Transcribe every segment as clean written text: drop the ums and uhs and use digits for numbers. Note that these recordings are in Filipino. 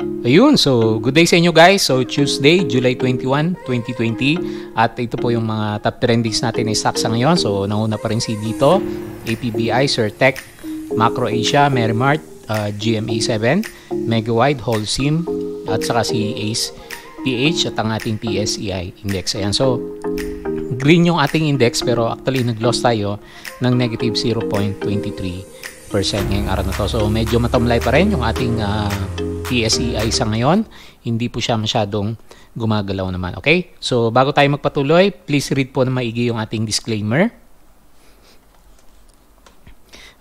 Ayun, so good day sa inyo guys. So Tuesday, July 21, 2020. At ito po yung mga top trendings natin na stocks sa ngayon. So nauna pa rin si dito, APBI, Surtech, Macro Asia, Merimart, GMA7, Megawide, Holcim, at saka si ACE PH at ang ating PSEI index. Ayan, so green yung ating index pero actually nag-loss tayo ng negative 0.23% ngayong araw na to. So medyo matamlay pa rin yung ating PSEI sa ngayon. Hindi po siya masyadong gumagalaw naman. Okay? So bago tayo magpatuloy, please read po na maigi yung ating disclaimer.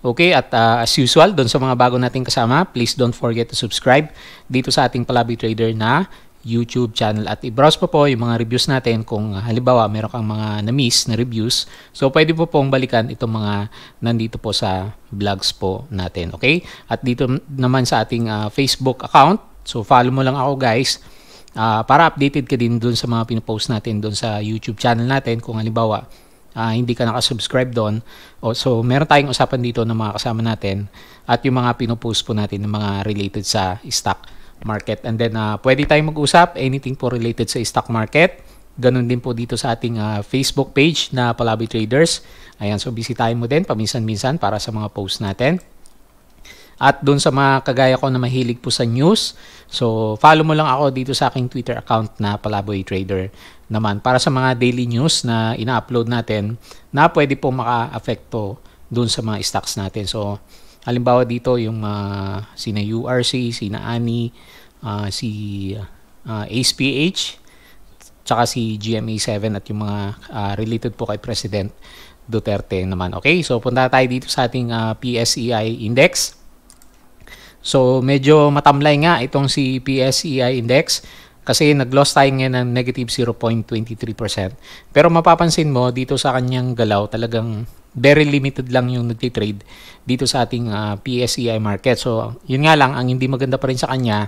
Okay, at as usual, doon sa mga bago nating kasama, please don't forget to subscribe dito sa ating Palaboy Trader na YouTube channel at i-browse po yung mga reviews natin kung halimbawa meron kang mga na-miss na reviews. So pwede po pong balikan itong mga nandito po sa vlogs po natin. Okay? At dito naman sa ating Facebook account. So follow mo lang ako guys para updated ka din dun sa mga pinopost natin dun sa YouTube channel natin kung halimbawa hindi ka nakasubscribe doon. So meron tayong usapan dito ng mga kasama natin at yung mga pinopost po natin ng mga related sa stock market. And then pwede tayong mag-usap anything po related sa stock market. Ganun din po dito sa ating Facebook page na Palaboy Traders. Ayan, so bisitahin mo din paminsan-minsan para sa mga post natin. At doon sa mga kagaya ko na mahilig po sa news, so follow mo lang ako dito sa aking Twitter account na Palaboy Trader naman para sa mga daily news na ina-upload natin na pwede po maka-affecto doon sa mga stocks natin. So halimbawa dito yung sina URC, sina ANI, si ACE-PH, tsaka si GMA7 at yung mga related po kay President Duterte naman. Okay, so punta tayo dito sa ating PSEI index. So medyo matamlay nga itong si PSEI index kasi nag-loss tayo ngayon ng negative 0.23%. Pero mapapansin mo dito sa kanyang galaw talagang very limited lang yung nagtitrade dito sa ating PSEI market. So, yun nga lang, ang hindi maganda pa rin sa kanya,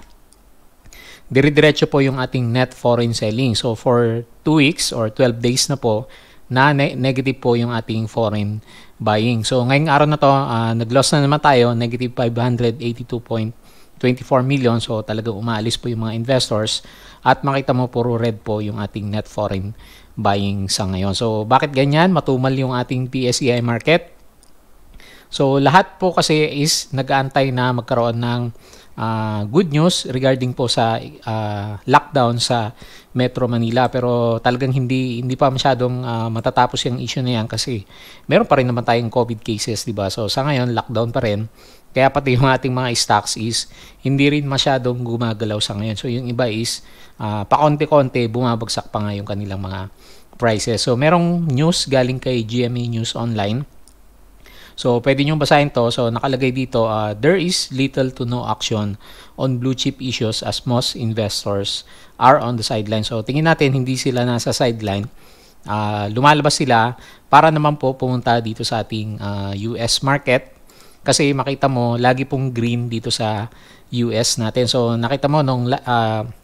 dire-diretso po yung ating net foreign selling. So, for 2 weeks or 12 days na po, na negative po yung ating foreign buying. So, ngayong araw na to, nag-loss na naman tayo, negative 582.24 million. So, talagang umaalis po yung mga investors. At makita mo, puro red po yung ating net foreign buying sa ngayon. So, bakit ganyan? Matumal yung ating PSEI market. So, lahat po kasi is nag-aantay na magkaroon ng good news regarding po sa lockdown sa Metro Manila. Pero talagang hindi pa masyadong matatapos yung issue na yan kasi meron pa rin naman tayong COVID cases, di ba? So, sa ngayon, lockdown pa rin. Kaya pati yung ating mga stocks is hindi rin masyadong gumagalaw sa ngayon. So, yung iba is pakonti-konti bumabagsak pa nga yung kanilang mga prices. So, merong news galing kay GMA News Online. So, pwede nyo basahin to. So, nakalagay dito, there is little to no action on blue chip issues as most investors are on the sideline. So, tingin natin, hindi sila nasa sideline. Lumalabas sila para naman po pumunta dito sa ating US market. Kasi makita mo, lagi pong green dito sa US natin. So, nakita mo nung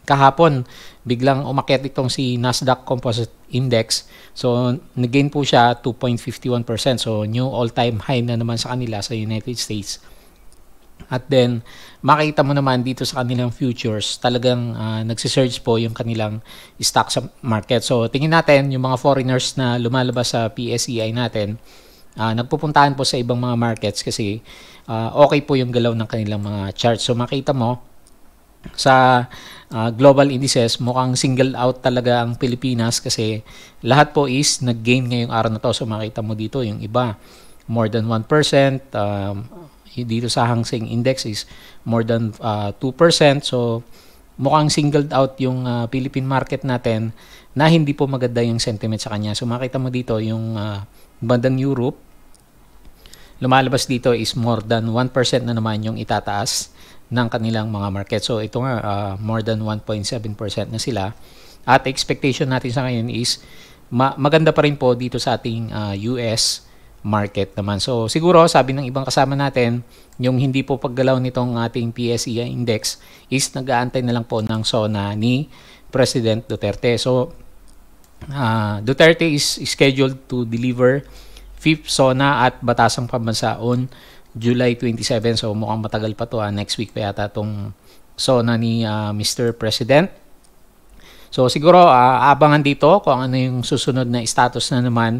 kahapon, biglang umakyat itong si Nasdaq Composite Index. So, nag-gain po siya 2.51%. So, new all-time high na naman sa kanila sa United States. At then, makita mo naman dito sa kanilang futures, talagang nagsisurge po yung kanilang stock sa market. So, tingin natin yung mga foreigners na lumalabas sa PSEI natin, nagpupuntahan po sa ibang mga markets kasi okay po yung galaw ng kanilang mga charts. So makita mo sa global indices mukhang single out talaga ang Pilipinas kasi lahat po is nag-gain ngayong araw na to. So makita mo dito yung iba more than 1%, dito sa Hang Seng Index is more than 2%. So mukhang singled out yung Philippine market natin na hindi po maganda yung sentiment sa kanya. So makita mo dito yung bandang Europe, lumalabas dito is more than 1% na naman yung itataas ng kanilang mga market. So ito nga more than 1.7% na sila. At expectation natin sa ngayon is maganda pa rin po dito sa ating US market naman. So siguro sabi ng ibang kasama natin, yung hindi po paggalaw nitong ating PSEI index is nag-aantay na lang po ng SONA ni President Duterte. So Duterte is scheduled to deliver 5th SONA at Batasang Pambansa on July 27. So mukhang matagal pa to. Next week pa yata itong SONA ni Mr. President. So siguro abangan dito kung ano yung susunod na status na naman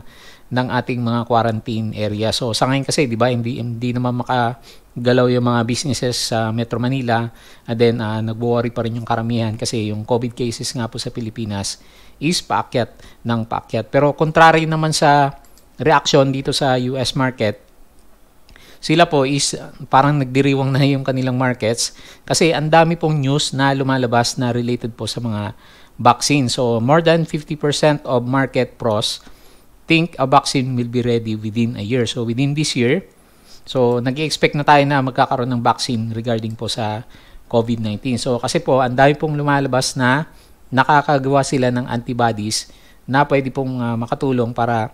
ng ating mga quarantine area. So sa ngayon kasi 'di ba hindi naman makagalaw yung mga businesses sa Metro Manila, and then nagwo-worry pa rin yung karamihan kasi yung COVID cases nga po sa Pilipinas is paakyat ng paakyat. Pero contrary naman sa reaction dito sa US market, sila po is parang nagdiriwang na yung kanilang markets kasi ang dami pong news na lumalabas na related po sa mga vaccine. So more than 50% of market pros think a vaccine will be ready within a year. So within this year, so nag-expect na tayo na magkakaroon ng vaccine regarding po sa COVID-19. So kasi po ang dami pong lumalabas na nakakagawa sila ng antibodies na pwede pong makatulong para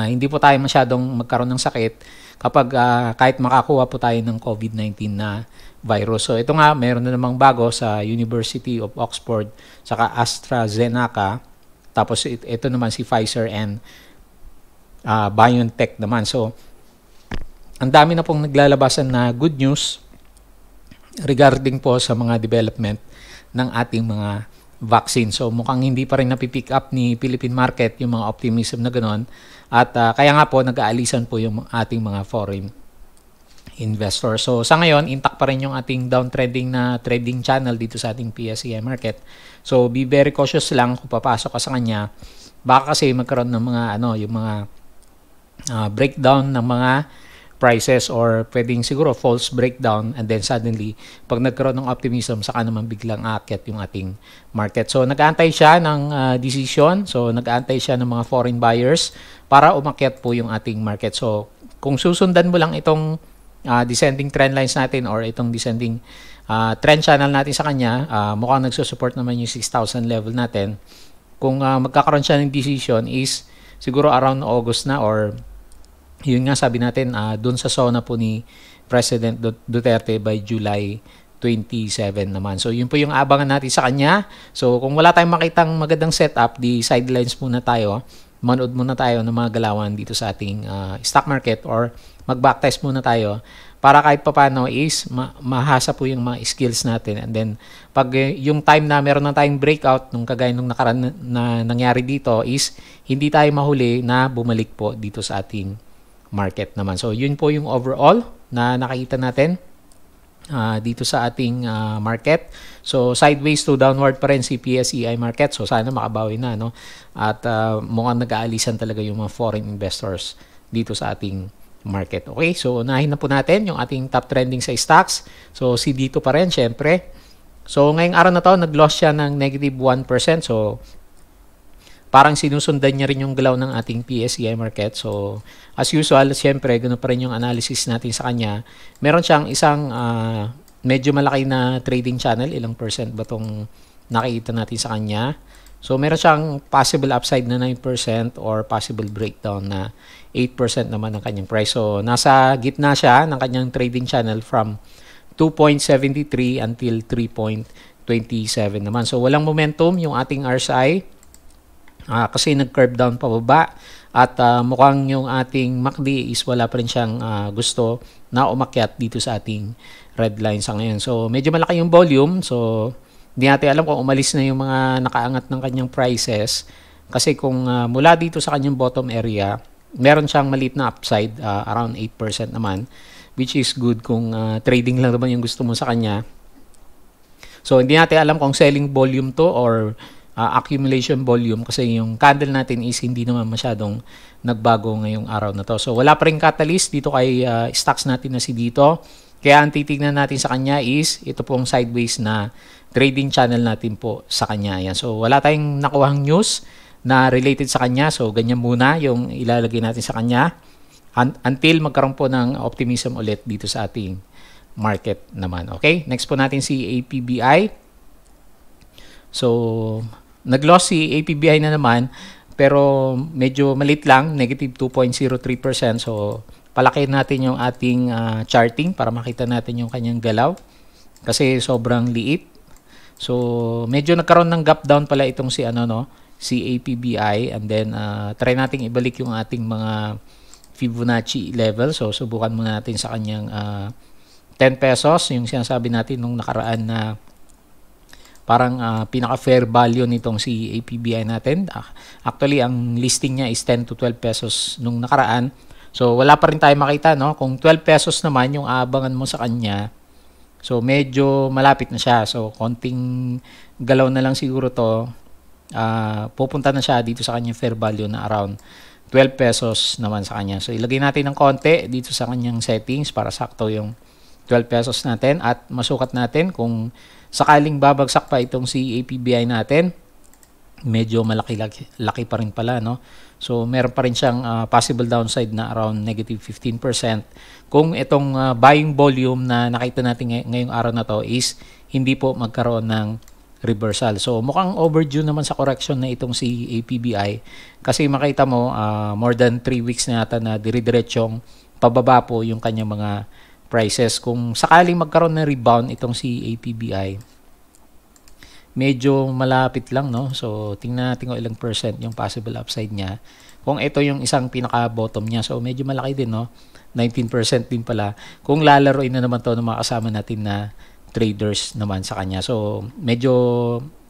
hindi po tayo masyadong magkaroon ng sakit kapag kahit makakuha po tayo ng COVID-19 na virus. So ito nga, meron na namang bago sa University of Oxford saka AstraZeneca. Tapos ito naman si Pfizer and BioNTech naman. So ang dami na pong naglalabasan na good news regarding po sa mga development ng ating mga vaccine. So mukhang hindi pa rin napipick up ni Philippine market yung mga optimism na gano'n. At kaya nga po nag-aalisan po yung ating mga foreign investor. So sa ngayon, intact pa rin yung ating downtrending na trading channel dito sa ating PSEI market. So be very cautious lang kung papasok ka sa kanya. Baka kasi magkaroon ng mga yung mga breakdown ng mga prices, or pwedeng siguro false breakdown, and then suddenly pag nagkaroon ng optimism saka naman biglang aakyat yung ating market. So nag-aantay siya ng decision. So nag-aantay siya ng mga foreign buyers para umakyat po yung ating market. So kung susundan mo lang itong descending trend lines natin or itong descending trend channel natin sa kanya, mukhang nagsusupport naman yung 6,000 level natin. Kung magkakaroon siya ng decision is siguro around August na, or yun nga sabi natin doon sa SONA po ni President Duterte by July 27 naman. So yun po yung abangan natin sa kanya. So kung wala tayong makitang magandang setup, di sidelines muna tayo. Manood muna tayo ng mga galawan dito sa ating stock market, or mag-backtest muna tayo para kahit papano is mahasa po yung mga skills natin. And then pag yung time na meron na tayong breakout nung kagaya nung nakaraan na nangyari dito is hindi tayo mahuli na bumalik po dito sa ating market naman. So yun po yung overall na nakikita natin dito sa ating market. So sideways to downward pa rin si PSEI market. So sana makabawi na, no? At mukhang nag-aalisan talaga yung mga foreign investors dito sa ating market. Okay, so unahin na po natin yung ating top trending sa stocks. So si dito pa rin syempre. So ngayong araw na to nag-loss siya ng negative 1%. So parang sinusundan niya rin yung galaw ng ating PSEI market. So as usual, syempre ganoon pa rin yung analysis natin sa kanya. Meron siyang isang medyo malaki na trading channel. Ilang percent ba tong nakikita natin sa kanya? So meron siyang possible upside na 9% or possible breakdown na 8% naman ng kanyang price. So nasa gitna siya ng kanyang trading channel from 2.73 until 3.27 naman. So walang momentum yung ating RSI. Kasi nag-curve down pababa, at mukhang yung ating MACD is wala pa rin siyang gusto na umakyat dito sa ating red line sa ngayon. So medyo malaki yung volume, so hindi natin alam kung umalis na yung mga nakaangat ng kanyang prices, kasi kung mula dito sa kanyang bottom area meron siyang maliit na upside, around 8% naman, which is good kung trading lang naman yung gusto mo sa kanya. So hindi natin alam kung selling volume to or accumulation volume, kasi yung candle natin is hindi naman masyadong nagbago ngayong araw na to. So wala pa rin catalyst dito kay stocks natin na si dito. Kaya ang titignan natin sa kanya is ito pong sideways na trading channel natin po sa kanya. Yan. So wala tayong nakuhang news na related sa kanya. So ganyan muna yung ilalagay natin sa kanya until magkaroon po ng optimism ulit dito sa ating market naman. Okay? Next po natin si APBI. So nag-loss si APBI na naman, pero medyo malit lang, negative 2.03%. So palakihin natin yung ating charting para makita natin yung kanyang galaw, kasi sobrang liit. So medyo nagkaroon ng gap down pala itong si APBI, and then try nating ibalik yung ating mga Fibonacci level. So subukan muna natin sa kanyang 10 pesos, yung sinasabi natin nung nakaraan na parang pinaka-fair value nitong si APBI natin. Actually, ang listing niya is 10 to 12 pesos nung nakaraan. So, wala pa rin tayo makita, no? Kung 12 pesos naman yung aabangan mo sa kanya, so medyo malapit na siya. So, konting galaw na lang siguro to, pupunta na siya dito sa kanyang fair value na around 12 pesos naman sa kanya. So, ilagay natin ng konti dito sa kanyang settings para sakto yung 12 pesos natin at masukat natin kung sakaling babagsak pa itong si APBI natin. Medyo laki pa rin pala, no? So, meron pa rin siyang possible downside na around negative 15% kung itong buying volume na nakita natin ngayong araw na to is hindi po magkaroon ng reversal. So, mukhang overdue naman sa correction na itong si APBI kasi makita mo more than 3 weeks na yata na dire-diretsong pababa po yung kanyang mga prices. Kung sakaling magkaroon ng rebound itong si APBI, medyo malapit lang, no? So, tingnan natin kung ilang percent yung possible upside niya. Kung ito yung isang pinaka-bottom niya, so medyo malaki din, no? 19% din pala. Kung lalaroin na naman to ng mga kasama natin na traders naman sa kanya. So, medyo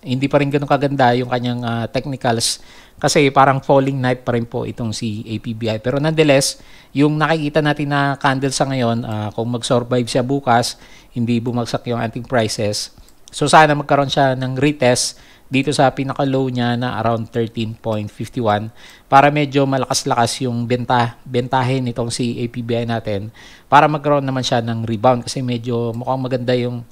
hindi pa rin ganun kaganda yung kanyang technicals kasi parang falling knife pa rin po itong si APBI. Pero nonetheless, yung nakikita natin na candle sa ngayon, kung mag-survive siya bukas, hindi bumagsak yung ating prices. So, sana magkaroon siya ng retest dito sa pinaka-low niya na around 13.51 para medyo malakas-lakas yung bentahin nitong si APBI natin para magkaroon naman siya ng rebound kasi medyo mukhang maganda yung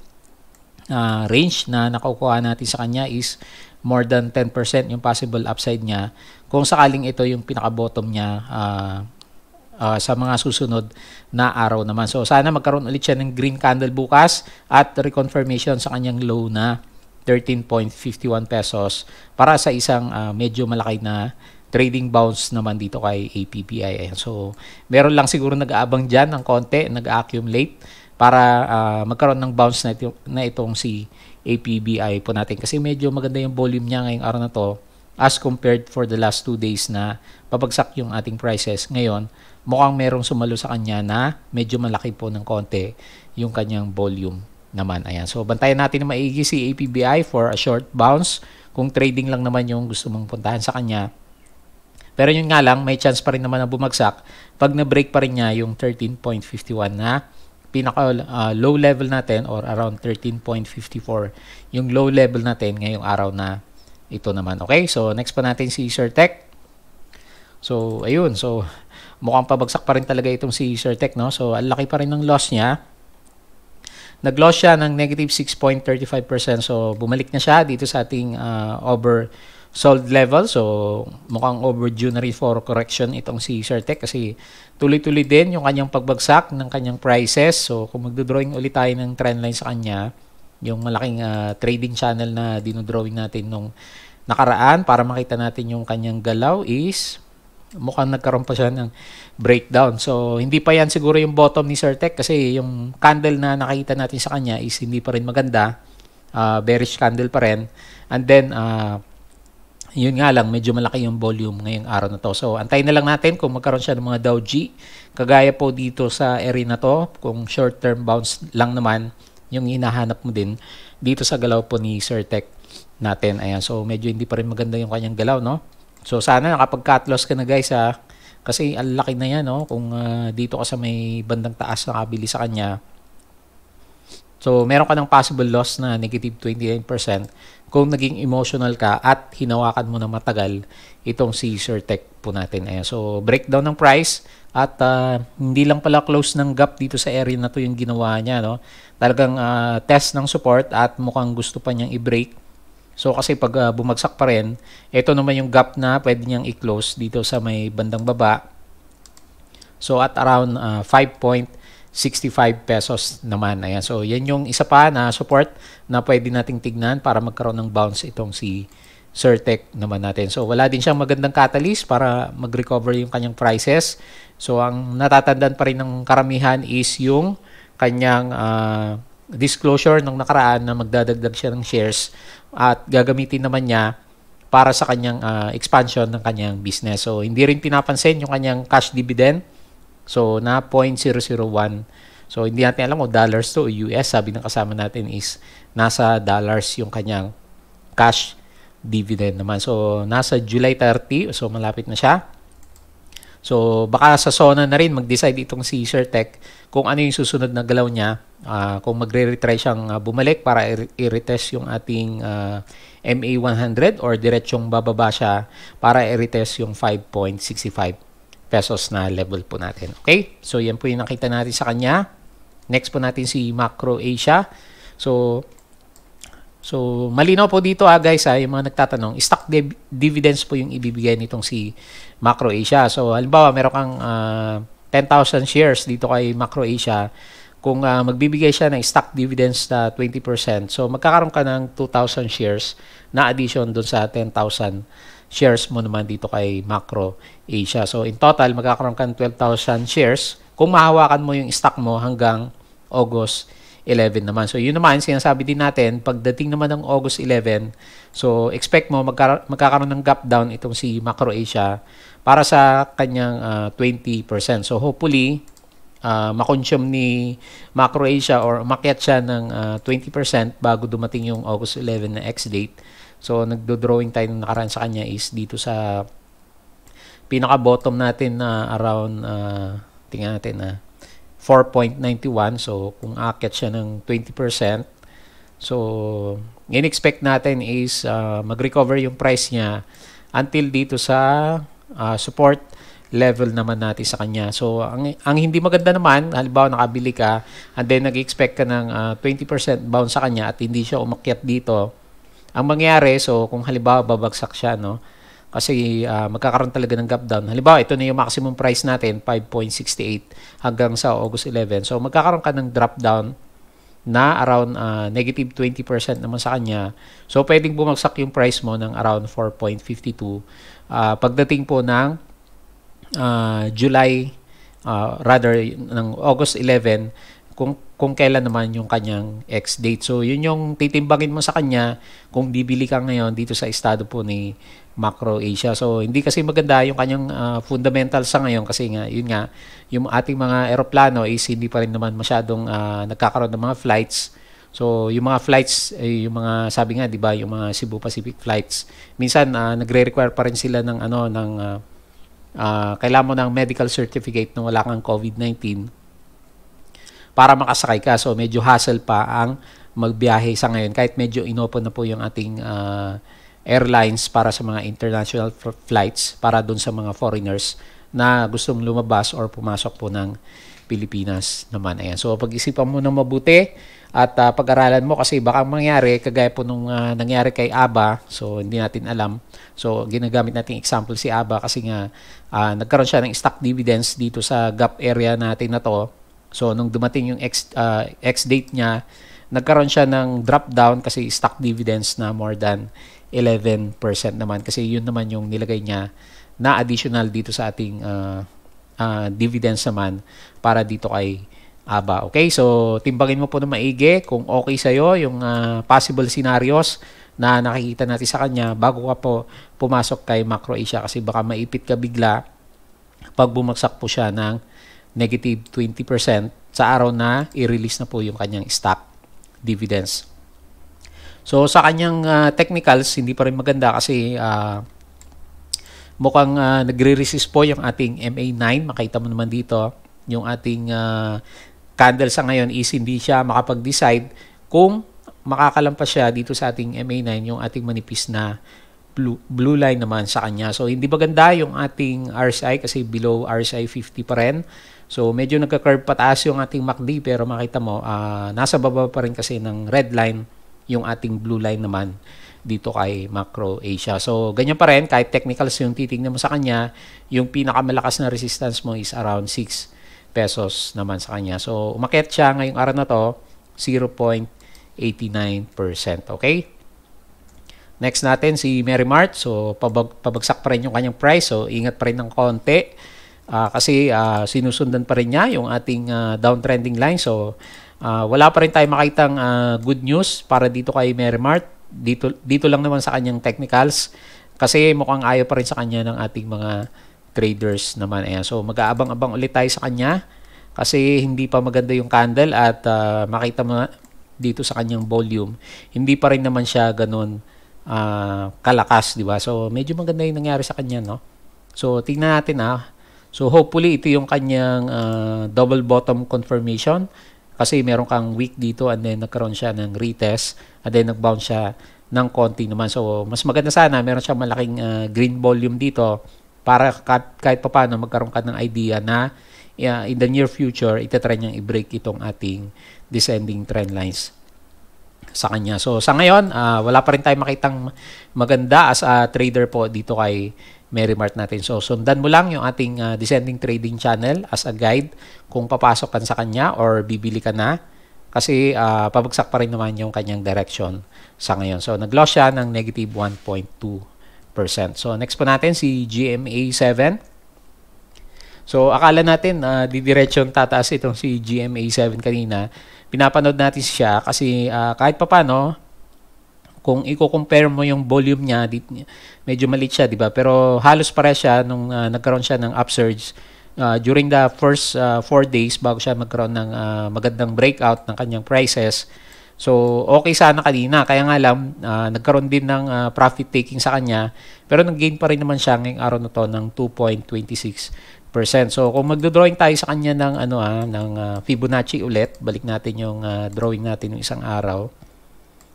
range na nakukuha natin sa kanya is more than 10% yung possible upside niya kung sakaling ito yung pinaka-bottom niya sa mga susunod na araw naman. So, sana magkaroon ulit siya ng green candle bukas at reconfirmation sa kanyang low na 13.51 pesos para sa isang medyo malaki na trading bounce naman dito kay APBI. So, meron lang siguro nag-aabang dyan ng konti, nag-accumulate para magkaroon ng bounce na itong si APBI po natin. Kasi medyo maganda yung volume niya ngayong araw na to as compared for the last 2 days na pabagsak yung ating prices. Ngayon, mukhang merong sumalo sa kanya na medyo malaki po ng konti yung kanyang volume naman. Ayan. So, bantayan natin na maigi si APBI for a short bounce kung trading lang naman yung gusto mong puntahan sa kanya. Pero yun nga lang, may chance pa rin naman na bumagsak pag na-break pa rin niya yung 13.51 na pinaka low level natin or around 13.54 yung low level natin ngayong araw na ito naman. Okay, so next pa natin si Certec. So, ayun. So, mukhang pabagsak pa rin talaga itong si Certec, no? So, ang laki pa rin ng loss niya. Nag-loss siya ng negative 6.35%. So, bumalik na siya dito sa ating oversold level. So, mukhang overdue na rin for correction itong si Certec kasi tuloy-tuloy din yung kanyang pagbagsak ng kanyang prices. So, kung magdodrawing ulit tayo ng trendline sa kanya, yung malaking trading channel na dinodrawing natin nung nakaraan para makita natin yung kanyang galaw is mukhang nagkaroon pa siya ng breakdown. So, hindi pa yan siguro yung bottom ni Certec kasi yung candle na nakita natin sa kanya is hindi pa rin maganda. Bearish candle pa rin. And then, yun nga lang, medyo malaki yung volume ngayong araw na to. So, antayin na lang natin kung magkaroon siya ng mga Dow G. Kagaya po dito sa area na to, kung short-term bounce lang naman, yung hinahanap mo din dito sa galaw po ni Certec natin. Ayan, so medyo hindi pa rin maganda yung kanyang galaw, no? So, sana nakapag-cut loss ka na guys, ha? Kasi ang laki na yan, no? Kung dito ka sa may bandang taas na kabili sa kanya. So, meron ka ng possible loss na negative 29% kung naging emotional ka at hinawakan mo na matagal itong si Certec po natin. Ayan. So, breakdown ng price at hindi lang pala close ng gap dito sa area na to yung ginawa niya, no? Talagang test ng support at mukhang gusto pa niyang i-break. So, kasi pag bumagsak pa rin, ito naman yung gap na pwede niyang i-close dito sa may bandang baba. So, at around 5.65 pesos naman. Ayan. So, yan yung isa pa na support na pwede nating tignan para magkaroon ng bounce itong si Certec naman natin. So, wala din siyang magandang catalyst para mag-recover yung kanyang prices. So, ang natatandaan pa rin ng karamihan is yung kanyang disclosure ng nakaraan na magdadagdag siya ng shares at gagamitin naman niya para sa kanyang expansion ng kanyang business. So, hindi rin pinapansin yung kanyang cash dividend. So, na 0.001 So hindi natin alam kung dollars to o US. Sabi ng kasama natin is nasa dollars yung kanyang cash dividend naman. So nasa July 30, so malapit na siya. So baka sa SONA na rin mag-decide itong si ShareTech kung ano yung susunod na galaw niya. Kung magre-retry siyang bumalik para i-retest yung ating MA100 or diretsyong bababa siya para i-retest yung 5.65 pesos na level po natin. Okay? So yan po yung nakita natin sa kanya. Next po natin si Macro Asia. So malinaw po dito guys, yung mga nagtatanong, stock dividends po yung ibibigay nitong si Macro Asia. So halimbawa meron kang 10,000 shares dito kay Macro Asia. Kung magbibigay siya ng stock dividends na 20%, so magkakaroon ka ng 2,000 shares na addition dun sa 10,000 shares mo naman dito kay Macro Asia. So in total, magkakaroon ka ng 12,000 shares kung mahawakan mo yung stock mo hanggang August 11 naman. So yun naman, sinasabi din natin, pagdating naman ng August 11, so expect mo magkakaroon ng gap down itong si Macro Asia para sa kanyang 20%. So hopefully, makonsume ni Macro Asia or umakyat siya ng 20% bago dumating yung August 11 na ex-date. So nagdo-drawing tayo ng nakaraan sa kanya is dito sa pinaka-bottom natin na around, tingnan natin na 4.91. So kung aakyat siya ng 20%, so in-expect natin is mag-recover yung price niya until dito sa support level naman natin sa kanya. So ang hindi maganda naman, halimbawa nakabili ka and then nag-expect ka ng 20% bounce sa kanya at hindi siya umakyat dito. Ang mangyayari, so kung halimbawa babagsak siya, no? Kasi magkakaroon talaga ng gap down. Halimbawa, ito na yung maximum price natin, 5.68 hanggang sa August 11. So magkakaroon ka ng drop down na around negative 20% naman sa kanya. So pwedeng bumagsak yung price mo ng around 4.52 pagdating po ng July, rather ng August 11, kung kailan naman yung kanyang ex-date. So yun yung titimbangin mo sa kanya kung bibili ka ngayon dito sa estado po ni Macro Asia. So hindi kasi maganda yung kanyang fundamental sa ngayon kasi nga yun nga yung ating mga eroplano is hindi pa rin naman masyadong nagkakaroon ng mga flights. So yung mga flights, yung mga sabi nga 'di ba, yung mga Cebu Pacific flights, minsan nagre-require pa rin sila ng kailangan mo ng medical certificate na wala kang COVID-19 para makasakay ka. So medyo hassle pa ang magbiyahe sa ngayon kahit medyo inopen na po yung ating airlines para sa mga international flights para dun sa mga foreigners na gustong lumabas or pumasok po ng Pilipinas naman. Ayan. So pag-isipan mo ng mabuti at pag-aralan mo kasi baka mangyari kagaya po nung nangyari kay ABA. So hindi natin alam. So ginagamit natin example si ABA kasi nga nagkaroon siya ng stock dividends dito sa gap area natin na to. So nung dumating yung ex-date niya, nagkaroon siya ng drop down kasi stock dividends na more than 11% naman kasi yun naman yung nilagay niya na additional dito sa ating dividends naman para dito kay ABA. Okay, so timbangin mo po na maigi kung okay sa'yo yung possible scenarios na nakikita natin sa kanya bago ka po pumasok kay Macro Asia kasi baka maipit ka bigla pag bumagsak po siya ng negative 20% sa araw na i-release na po yung kanyang stock dividends. So sa kanyang technicals, hindi pa rin maganda kasi mukhang nagre-resist po yung ating MA9. Makita mo naman dito yung ating candle sa ngayon is hindi siya makapag-decide kung makakalampas siya dito sa ating MA9, yung ating manipis na blue line naman sa kanya. So hindi maganda yung ating RSI kasi below RSI 50 pa rin. So medyo nagka-curve pataas yung ating MACD pero makita mo nasa baba pa rin kasi ng red line yung ating blue line naman dito kay Macro Asia. So ganyan pa rin kahit technicals yung titingnan mo sa kanya, yung pinakamalakas na resistance mo is around 6 pesos naman sa kanya. So umakyat siya ngayong araw na to 0.89%. Okay? Next natin si Merrimart. So pabagsak pa rin yung kanyang price. So ingat pa rin ng konti. Kasi sinusundan pa rin niya yung ating downtrending line. So wala pa rin tayo makitang good news para dito kay Merrimart. Dito lang naman sa kanyang technicals. Kasi mukhang ayaw pa rin sa kanya ng ating mga traders naman. Ayan. So mag-aabang-abang ulit tayo sa kanya kasi hindi pa maganda yung candle at makita mo dito sa kanyang volume, hindi pa rin naman siya ganun kalakas, di ba? So medyo maganda yung nangyari sa kanya, no? So tingnan natin So hopefully ito yung kanyang double bottom confirmation kasi meron kang wick dito and then nagkaroon siya ng retest and then nag-bounce siya ng konti naman. So mas maganda sana meron siyang malaking green volume dito para kahit pa paano magkaroon ka ng idea na in the near future itatry niyang i-break itong ating descending trend lines sa kanya. So sa ngayon, wala pa rin tayong makitang maganda as a trader po dito kay Merrimart natin. So sundan mo lang yung ating descending trading channel as a guide kung papasok ka sa kanya or bibili ka na kasi pabagsak pa rin naman yung kanyang direction sa ngayon. So nag-loss siya ng negative 1.2%. So next po natin si GMA7. So akala natin didiretsyon tataas itong si GMA7 kanina. Pinapanood natin siya kasi kahit papano kung i-compare mo yung volume niya, medyo maliit siya, di ba? Pero halos pare siya nung nagkaroon siya ng upsurge during the first 4 days bago siya magkaroon ng magandang breakout ng kanyang prices. So, okay sana kanina. Kaya nga lang, nagkaroon din ng profit taking sa kanya. Pero nag-gain pa rin naman siya ngayong araw na to ng 2.26%. So, kung magdo-drawing tayo sa kanya ng, ng Fibonacci ulit, balik natin yung drawing natin ng isang araw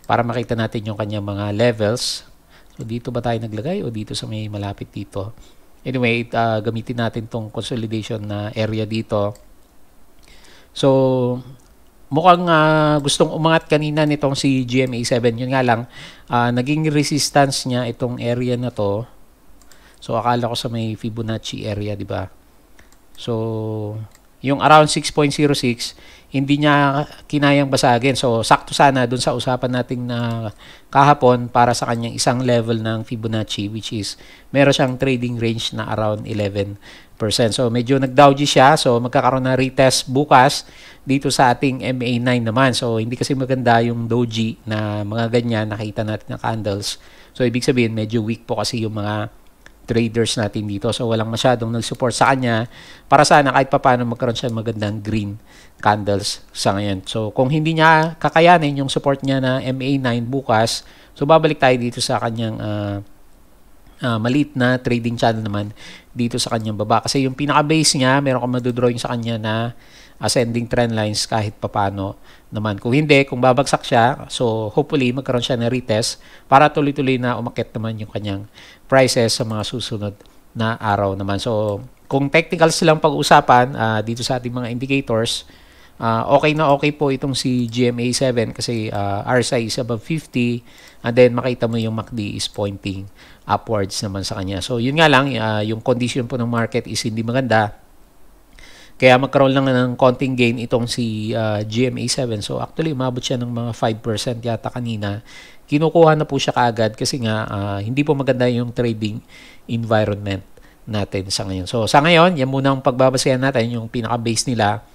para makita natin yung kanyang mga levels. So, dito ba tayo naglagay o dito sa may malapit dito? Anyway, gamitin natin tong consolidation na area dito. So, mukhang gustong umangat kanina nitong si GMA7. Yun nga lang, naging resistance niya itong area na to. So, akala ko sa may Fibonacci area, di ba? So, yung around 6.06, hindi niya kinayang basagin. So, sakto sana dun sa usapan natin na kahapon para sa kanyang isang level ng Fibonacci, which is meron siyang trading range na around 11%. So, medyo nag-doji siya. So, magkakaroon na retest bukas dito sa ating MA9 naman. So, hindi kasi maganda yung doji na mga ganyan nakita natin na candles. So, ibig sabihin, medyo weak po kasi yung mga traders natin dito. So, walang masyadong nag-support sa kanya para sana kahit paano magkaroon siya magandang green candles sa ngayon. So, kung hindi niya kakayanin yung support niya na MA9 bukas, so babalik tayo dito sa kanyang maliit na trading channel naman dito sa kanyang baba. Kasi yung pinaka-base niya, meron kang madodrawing sa kanya na ascending trend lines kahit papano naman. Kung hindi, kung babagsak siya, so hopefully magkaroon siya ng retest para tuloy-tuloy na umakyat naman yung kanyang prices sa mga susunod na araw naman. So, kung technicals lang pag-usapan dito sa ating mga indicators, okay na okay po itong si GMA7 kasi RSI is above 50 and then makita mo yung MACD is pointing upwards naman sa kanya. So, yun nga lang, yung condition po ng market is hindi maganda. Kaya magkaroon lang ng konting gain itong si GMA7. So actually umabot siya ng mga 5% yata kanina. Kinukuha na po siya kaagad kasi nga hindi po maganda yung trading environment natin sa ngayon. So sa ngayon, yan muna ang pagbabasehan natin, yung pinaka-base nila.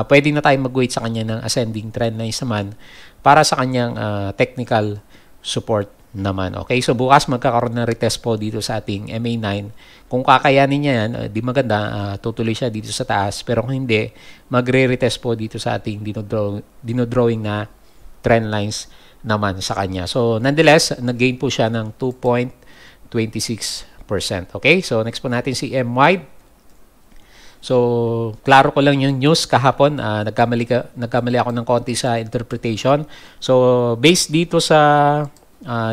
Pwede na tayo mag-wait sa kanya ng ascending trend lines naman para sa kanyang technical support naman. Okay, so bukas magkakaroon ng retest po dito sa ating MA9. Kung kakayanin niya yan, di maganda, tutuloy siya dito sa taas. Pero kung hindi, magre-retest po dito sa ating dinodrawing na trend lines naman sa kanya. So, nonetheless, nag-gain po siya ng 2.26%. Okay, so next po natin si MY. So, klaro ko lang yung news kahapon. Nagkamali ako ng konti sa interpretation. So, based dito sa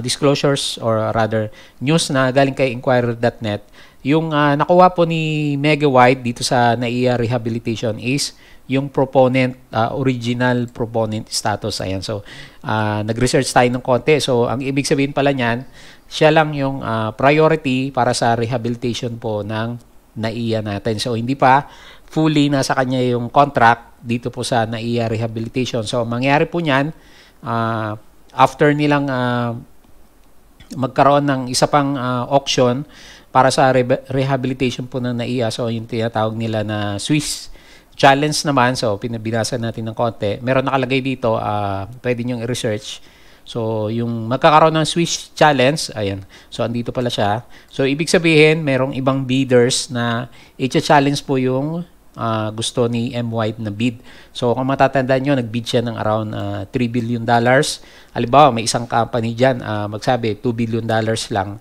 disclosures or rather news na galing kay Inquirer.net, yung nakuha po ni Mega White dito sa NAIA Rehabilitation is yung proponent, original proponent status. Ayan. So, nag-research tayo ng konti. So, ang ibig sabihin pala niyan, siya lang yung priority para sa rehabilitation po ng NAIA natin. So, hindi pa fully nasa kanya yung contract dito po sa NAIA Rehabilitation. So, mangyari po niyan, after nilang magkaroon ng isa pang auction para sa rehabilitation po ng NAIA. So, yung tinatawag nila na Swiss Challenge naman. So, pinabinasa natin ng konti. Meron nakalagay dito, pwede nyo i-research. So, yung magkakaroon ng Swiss Challenge, ayan. So, andito pala siya. So, ibig sabihin, merong ibang bidders na i-challenge po yung gusto ni M-White na bid. So kung matatandaan nyo, nag-bid siya ng around $3 billion. Halimbawa, may isang company dyan, magsabi $2 billion lang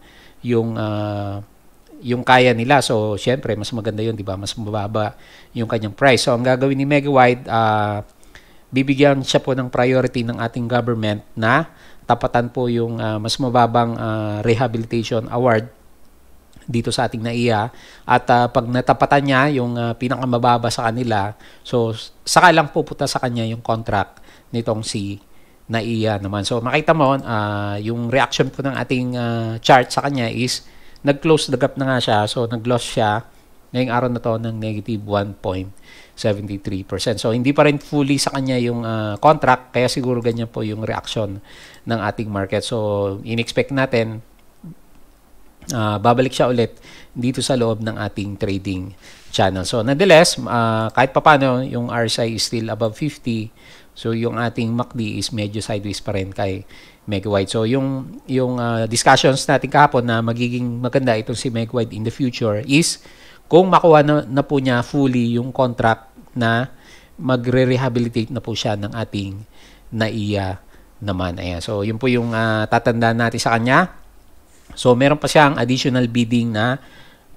yung kaya nila. So syempre, mas maganda yun, di ba? Mas mababa yung kanyang price. So ang gagawin ni Mega-White, bibigyan siya po ng priority ng ating government na tapatan po yung mas mababang rehabilitation award dito sa ating NAIA, at pag natapatan niya yung pinakamababa sa kanila, so saka lang pupunta sa kanya yung contract nitong si NAIA naman. So makita mo yung reaction po ng ating chart sa kanya is nag-close the gap na nga siya. So nag-loss siya ngayong araw na to ng negative 1.73%. So hindi pa rin fully sa kanya yung contract, kaya siguro ganyan po yung reaction ng ating market. So in-expect natin babalik siya ulit dito sa loob ng ating trading channel. So nonetheless, kahit papano yung RSI is still above 50. So yung ating MACD is medyo sideways pa rin kay Mega-White. So yung discussions natin kahapon na magiging maganda itong si Mega-White in the future is kung makuha na po niya fully yung contract na magre-rehabilitate na po siya ng ating NAIA naman. Ayan. So yun po yung tatandaan natin sa kanya. So, meron pa siyang additional bidding na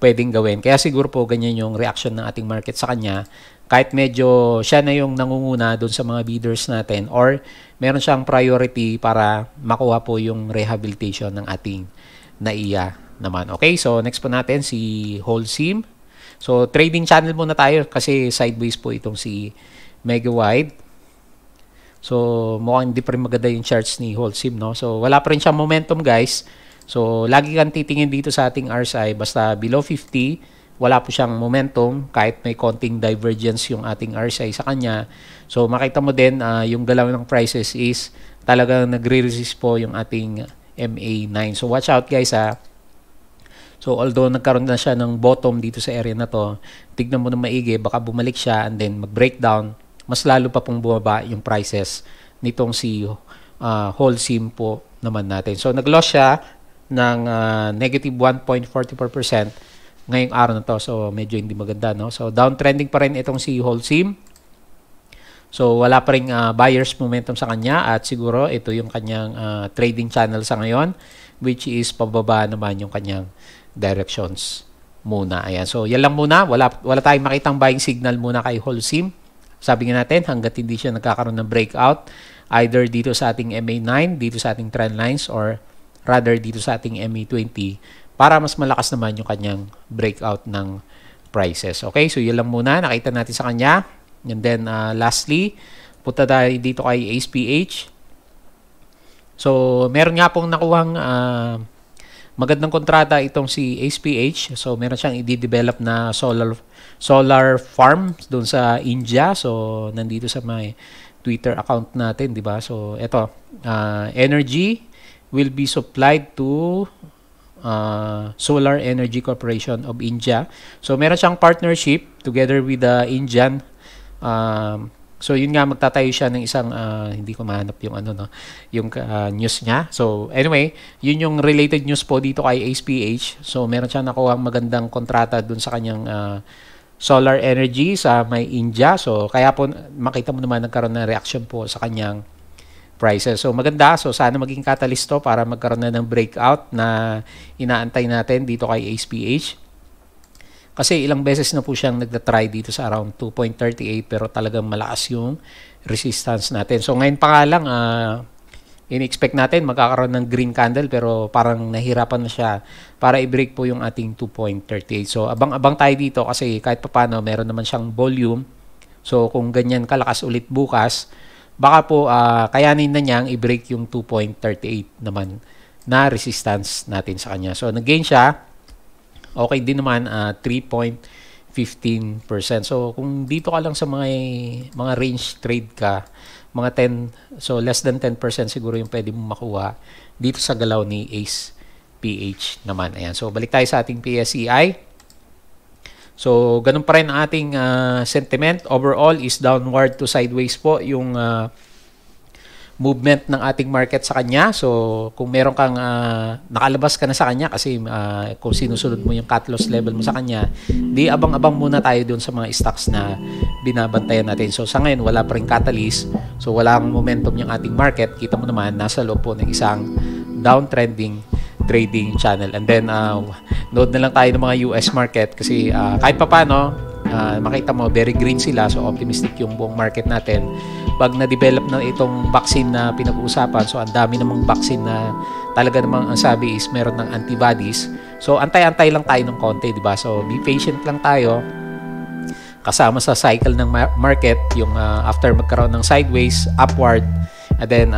pwedeng gawin. Kaya siguro po ganyan yung reaction ng ating market sa kanya. Kahit medyo siya na yung nangunguna doon sa mga bidders natin, or meron siyang priority para makuha po yung rehabilitation ng ating NAIA naman. Okay, so next po natin si Holcim. So, trading channel muna tayo kasi sideways po itong si Mega-White. So, mukhang hindi pa rin maganda yung charts ni Holcim, no? So, wala pa rin siyang momentum, guys. So, lagi kang titingin dito sa ating RSI, basta below 50, wala po siyang momentum, kahit may konting divergence yung ating RSI sa kanya. So, makita mo din, yung galaw ng prices is talagang nagre-resist po yung ating MA9. So, watch out guys ha. So, although nagkaroon na siya ng bottom dito sa area na to, tignan mo na maigi, baka bumalik siya and then mag-breakdown, mas lalo pa pong bumaba yung prices nitong si Holcim po naman natin. So, nag-loss siya ng negative 1.44% ngayong araw na to. So, medyo hindi maganda, no? So, downtrending pa rin itong si Holcim. So, wala pa rin buyers momentum sa kanya at siguro ito yung kanyang trading channel sa ngayon, which is pababa naman yung kanyang directions muna. Ayan. So, yan lang muna. Wala tayong makitang buying signal muna kay Holcim. Sabi nga natin, hanggat hindi siya nagkakaroon ng breakout, either dito sa ating MA9, dito sa ating trend lines, or rather dito sa ating MA20 para mas malakas naman yung kanyang breakout ng prices. Okay, so yun lang muna nakita natin sa kanya. And then lastly, punta tayo dito kay ACE-PH. So meron nga pong nakuhang magandang kontrata itong si ACE-PH. So meron siyang i-develop na solar farm doon sa India. So nandito sa may Twitter account natin, di ba? So ito, energy will be supplied to Solar Energy Corporation of India. So meron siyang partnership together with the Indian. So yun nga, magtatayo siya ng isang hindi ko mahanap yung yung news niya. So anyway, yun yung related news po dito kay ACE-PH. So meron siyang nakuha magandang kontrata dun sa kanyang solar energy sa may India. So kaya po makita mo naman nagkaroon ng reaction po sa kanyang prices. So maganda. So sana maging catalyst to para magkaroon na ng breakout na inaantay natin dito kay ACE-PH. Kasi ilang beses na po siyang nagda-try dito sa around 2.38 pero talagang malakas yung resistance natin. So ngayon pa nga lang, in-expect natin magkakaroon ng green candle pero parang nahirapan na siya para i-break po yung ating 2.38. So abang-abang tayo dito kasi kahit papano meron naman siyang volume. So kung ganyan kalakas ulit bukas, baka po kayanin na niyang i-break yung 2.38 naman na resistance natin sa kanya. So nag-gain siya. Okay din naman 3.15%. So kung dito ka lang sa mga range trade ka, mga 10, so less than 10% siguro yung pwede mong makuha dito sa galaw ni ACE-PH naman. Ayan. So balik tayo sa ating PSEI. So, ganun pa rin ang ating sentiment. Overall is downward to sideways po yung movement ng ating market sa kanya. So, kung meron kang nakalabas ka na sa kanya kasi kung sinusunod mo yung cut loss level mo sa kanya, di abang-abang muna tayo doon sa mga stocks na binabantayan natin. So, sa ngayon, wala pa rin catalyst. So, walang momentum yung ating market. Kita mo naman, nasa loob po ng isang downtrending trading channel. And then, nood na lang tayo ng mga US market kasi kahit pa paano, makita mo, very green sila. So, optimistic yung buong market natin. Pag na-develop na itong vaccine na pinag-uusapan, so ang dami namang vaccine na talaga namang ang sabi is meron ng antibodies. So, antay-antay lang tayo ng konti, di ba? So, be patient lang tayo. Kasama sa cycle ng market, yung after magkaroon ng sideways, upward, and then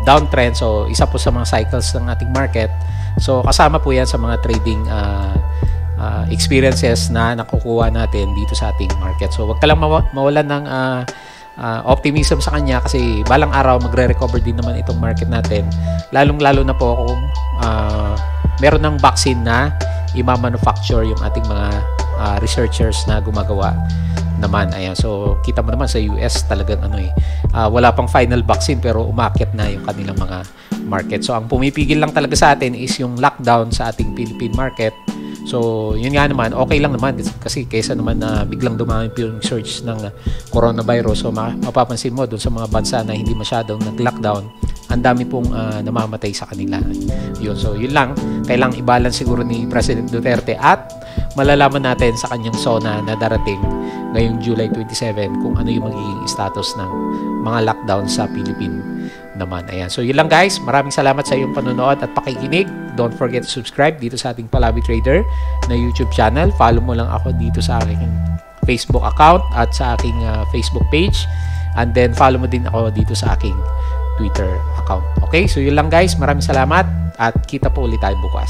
downtrend. So, isa po sa mga cycles ng ating market. So, kasama po yan sa mga trading experiences na nakukuha natin dito sa ating market. So, wag ka lang mawalan ng optimism sa kanya kasi balang araw magre-recover din naman itong market natin. Lalong-lalo na po kung meron ng vaccine na i-manufacture yung ating mga researchers na gumagawa naman. Ayan. So, kita mo naman sa US talagang wala pang final vaccine pero umakyat na yung kanilang mga market. So, ang pumipigil lang talaga sa atin is yung lockdown sa ating Philippine market. So, yun nga naman, okay lang naman kasi kaysa naman na biglang dumami yung surge ng coronavirus. So, mapapansin mo doon sa mga bansa na hindi masyadong nag-lockdown, ang dami pong namamatay sa kanila. Yun. So, yun lang. Kailangang i-balance siguro ni President Duterte at malalaman natin sa kanyang SONA na darating ngayong July 27 kung ano yung magiging status ng mga lockdown sa Philippine naman. Ayan. So, yun lang guys. Maraming salamat sa iyong panonood at pakikinig. Don't forget to subscribe dito sa ating Palabi Trader na YouTube channel. Follow mo lang ako dito sa aking Facebook account at sa aking Facebook page. And then, follow mo din ako dito sa aking Twitter account. Okay? So, yun lang guys. Maraming salamat at kita po ulit tayo bukas.